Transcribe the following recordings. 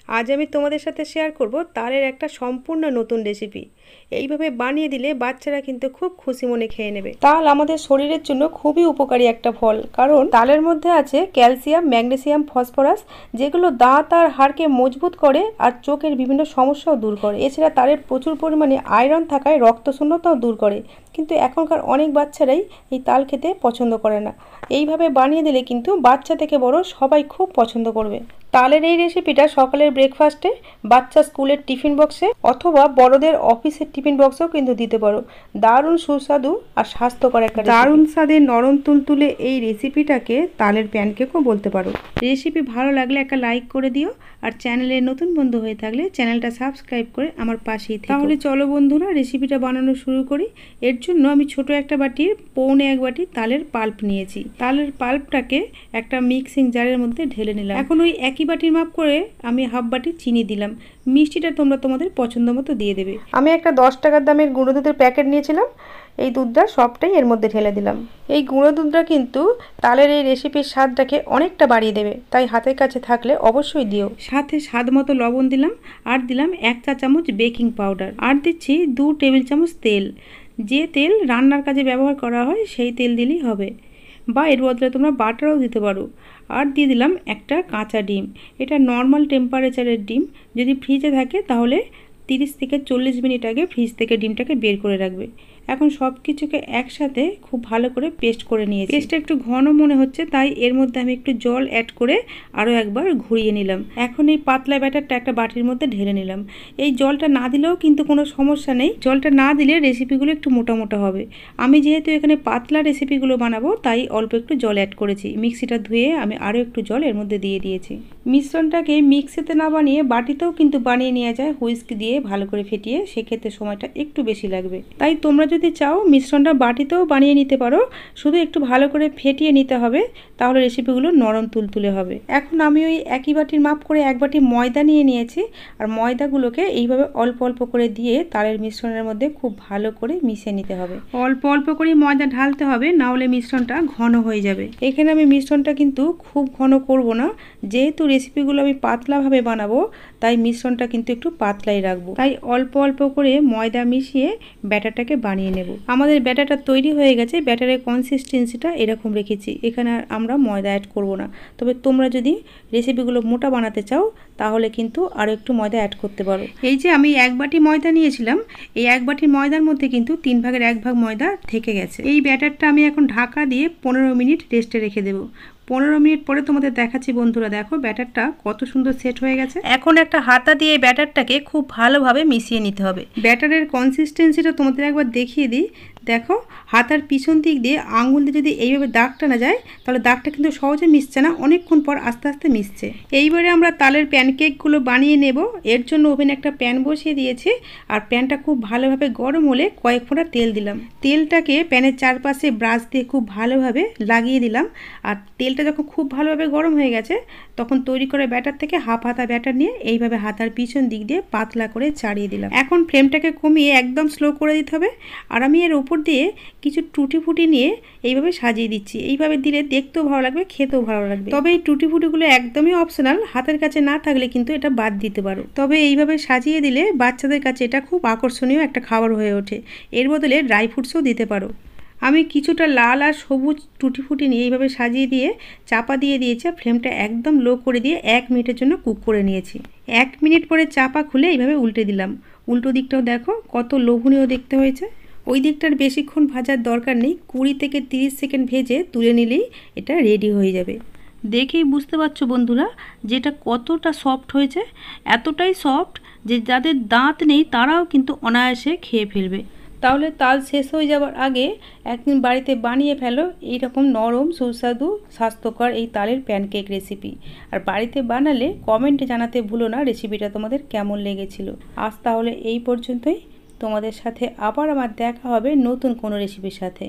আজ আমি তোমাদের সাথে শেয়ার করব তালের একটা সম্পূর্ণ নতুন রেসিপি। এইভাবে বানিয়ে দিলে বাচ্চারা কিন্তু খুব খুশি মনে খেয়ে নেবে। তাল আমাদের শরীরের জন্য খুবই উপকারী একটা ফল, কারণ তালের মধ্যে আছে ক্যালসিয়াম, ম্যাগনেসিয়াম, ফসফরাস, যেগুলো দাঁত আর হাড়কে মজবুত করে আর চোখের বিভিন্ন সমস্যাও দূর করে। এছাড়া তালের প্রচুর পরিমাণে আয়রন থাকায় রক্তশূন্যতাও দূর করে। কিন্তু এখনকার অনেক বাচ্চারাই এই তাল খেতে পছন্দ করে না। এইভাবে বানিয়ে দিলে কিন্তু বাচ্চা থেকে বড় সবাই খুব পছন্দ করবে। তালের এই রেসিপিটা সকালের ব্রেকফাস্টে, বাচ্চা স্কুলের টিফিন বক্সে অথবা বড়দের অফিসের টিফিন বক্সেও কিন্তু দিতে পারো। দারুণ সুস্বাদু আর স্বাস্থ্যকর একটা দারুণ স্বাদের নরম তুলতুলে এই রেসিপিটাকে তালের প্যানকেকও বলতে পারো। রেসিপি ভালো লাগলে একটা লাইক করে দিও, আর চ্যানেলের নতুন বন্ধু হয়ে থাকলে চ্যানেলটা সাবস্ক্রাইব করে আমার পাশেই থেকো। তাহলে চলো বন্ধুরা, রেসিপিটা বানানো শুরু করি। এর জন্য আমি ছোট একটা বাটির পৌনে 1 বাটি তালের পাল্প নিয়েছি। তালের পাল্পটাকে একটা মিক্সিং জারের মধ্যে ঢেলে নিলাম। এখন ওই একই বাটির মাপ করে আমি হাফ বাটি চিনি দিলাম। মিষ্টিটা তোমরা তোমাদের পছন্দ মতো দিয়ে দেবে। আমি একটা 10 টাকার দামের গুঁড়ো দুধের প্যাকেট নিয়েছিলাম। এই দুধটা সবটাই এর মধ্যে ঢেলে দিলাম। এই গুঁড়ো দুধটা কিন্তু তালের এই রেসিপির স্বাদটাকে অনেকটা বাড়িয়ে দেবে, তাই হাতের কাছে থাকলে অবশ্যই দিও। সাথে স্বাদ মতো লবণ দিলাম, আর দিলাম 1 চা চামচ বেকিং পাউডার, আর দিচ্ছি 2 টেবিল চামচ তেল। যে তেল রান্নার কাজে ব্যবহার করা হয় সেই তেল দিলেই হবে, বা এর বদলে তোমরা বাটারও দিতে পারো। আর দিয়ে দিলাম একটা কাঁচা ডিম। এটা নর্মাল টেম্পারেচারের ডিম। যদি ফ্রিজে থাকে তাহলে 30 থেকে 40 মিনিট আগে ফ্রিজ থেকে ডিমটাকে বের করে রাখবে। এখন সব কিছুকে একসাথে খুব ভালো করে পেস্ট করে নিয়েছি। পেস্টটা একটু ঘন মনে হচ্ছে, তাই এর মধ্যে আমি একটু জল অ্যাড করে আরও একবার ঘুরিয়ে নিলাম। এখন এই পাতলা ব্যাটারটা একটা বাটির মধ্যে ঢেলে নিলাম। এই জলটা না দিলেও কিন্তু কোনো সমস্যা নেই। জলটা না দিলে রেসিপিগুলো একটু মোটা মোটা হবে। আমি যেহেতু এখানে পাতলা রেসিপিগুলো বানাবো, তাই অল্প একটু জল অ্যাড করেছি। মিক্সিটা ধুয়ে আমি আরও একটু জল এর মধ্যে দিয়ে দিয়েছি। মিশ্রণটাকে মিক্সিতে না বানিয়ে বাটিতেও কিন্তু বানিয়ে নেওয়া যায় হুইস্ক দিয়ে ভালো করে ফেটিয়ে। সেক্ষেত্রে সময়টা একটু বেশি লাগবে। তাই তোমরা যদি চাও মিশ্রণটা বাটিতেও বানিয়ে নিতে পারো, শুধু একটু ভালো করে ফেটিয়ে নিতে হবে, তাহলে রেসিপিগুলো নরম তুলতুলে হবে। এখন আমি ওই একই বাটির মাপ করে 1 বাটি ময়দা নিয়ে নিয়েছি, আর ময়দাগুলোকে এইভাবে অল্প অল্প করে দিয়ে তালের মিশ্রণের মধ্যে খুব ভালো করে মিশিয়ে নিতে হবে। অল্প অল্প করে ময়দা ঢালতে হবে, না হলে মিশ্রণটা ঘন হয়ে যাবে। এখানে আমি মিশ্রণটা কিন্তু খুব ঘন করব না, যেহেতু রেসিপিগুলো আমি পাতলাভাবে বানাবো, তাই মিশ্রণটা কিন্তু একটু পাতলাই রাখবো। তাই অল্প অল্প করে ময়দা মিশিয়ে ব্যাটারটাকে বানিয়ে নেব। আমাদের ব্যাটারটা তৈরি হয়ে গেছে। ব্যাটারের কনসিস্টেন্সিটা এরকম রেখেছি। এখানে আর আমরা ময়দা অ্যাড করব না। তবে তোমরা যদি রেসিপিগুলো মোটা বানাতে চাও তাহলে কিন্তু আরও একটু ময়দা অ্যাড করতে পারো। এই যে আমি 1 বাটি ময়দা নিয়েছিলাম, এই 1 বাটির ময়দার মধ্যে কিন্তু 3 ভাগের 1 ভাগ ময়দা থেকে গেছে। এই ব্যাটারটা আমি এখন ঢাকা দিয়ে 15 মিনিট রেস্টে রেখে দেবো। 15 মিনিট পরে তোমাদের দেখাচ্ছি বন্ধুরা। দেখো ব্যাটারটা কত সুন্দর সেট হয়ে গেছে। এখন একটা হাতা দিয়ে ব্যাটারটাকে খুব ভালোভাবে মিশিয়ে নিতে হবে। ব্যাটারের কনসিস্টেন্সিটা তোমাদের একবার দেখিয়ে দিই। দেখো হাতার পিছন দিক দিয়ে আঙুল দিয়ে যদি এইভাবে দাগ টানা যায়, তাহলে দাগটা কিন্তু সহজে মিশছে না, অনেকক্ষণ পর আস্তে আস্তে মিশছে। এইবারে আমরা তালের প্যানকেকগুলো বানিয়ে নেব। এর জন্য ওভেনে একটা প্যান বসিয়ে দিয়েছি, আর প্যানটা খুব ভালোভাবে গরম হলে কয়েক ফোঁটা তেল দিলাম। তেলটাকে প্যানের চারপাশে ব্রাশ দিয়ে খুব ভালোভাবে লাগিয়ে দিলাম। আর তেলটা যখন খুব ভালোভাবে গরম হয়ে গেছে, তখন তৈরি করে ব্যাটার থেকে হাফ হাতা ব্যাটার নিয়ে এইভাবে হাতার পিছন দিক দিয়ে পাতলা করে ছাড়িয়ে দিলাম। এখন ফ্লেমটাকে কমিয়ে একদম স্লো করে দিতে হবে। আর আমি এর উপর দিয়ে কিছু টুটি ফুটি নিয়ে এইভাবে সাজিয়ে দিচ্ছি। এইভাবে দিলে দেখতেও ভালো লাগবে, খেতেও ভালো লাগবে। তবে এই টুটি ফুটিগুলো একদমই অপশনাল, হাতের কাছে না থাকলে কিন্তু এটা বাদ দিতে পারো। তবে এইভাবে সাজিয়ে দিলে বাচ্চাদের কাছে এটা খুব আকর্ষণীয় একটা খাবার হয়ে ওঠে। এর বদলে ড্রাই ফ্রুটসও দিতে পারো। আমি কিছুটা লাল আর সবুজ টুটি ফুটি নিয়ে এইভাবে সাজিয়ে দিয়ে চাপা দিয়ে দিয়েছি। ফ্লেমটা একদম লো করে দিয়ে 1 মিনিটের জন্য কুক করে নিয়েছি। 1 মিনিট পরে চাপা খুলে এইভাবে উল্টে দিলাম। উল্টো দিকটাও দেখো কত লোভনীয় দেখতে হয়েছে। ওই দিকটার বেশিক্ষণ ভাজার দরকার নেই। 20 থেকে 30 সেকেন্ড ভেজে তুলে নিলেই এটা রেডি হয়ে যাবে। দেখেই বুঝতে পারছো বন্ধুরা যেটা কতটা সফট হয়েছে। এতটাই সফট যে যাদের দাঁত নেই তারাও কিন্তু অনায়াসে খেয়ে ফেলবে। তাহলে তাল শেষ হয়ে যাওয়ার আগে একদিন বাড়িতে বানিয়ে ফেলো এইরকম নরম সুস্বাদু স্বাস্থ্যকর এই তালের প্যানকেক রেসিপি। আর বাড়িতে বানালে কমেন্টে জানাতে ভুলো না রেসিপিটা তোমাদের কেমন লেগেছিল। আজ তাহলে এই পর্যন্তই। তোমাদের সাথে আবার আমার দেখা হবে নতুন কোনো রেসিপির সাথে।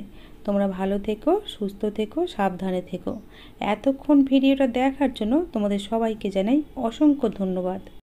তোমরা ভালো থেকো, সুস্থ থেকো, সাবধানে থেকো। এতক্ষণ ভিডিওটা দেখার জন্য তোমাদের সবাইকে জানাই অসংখ্য ধন্যবাদ।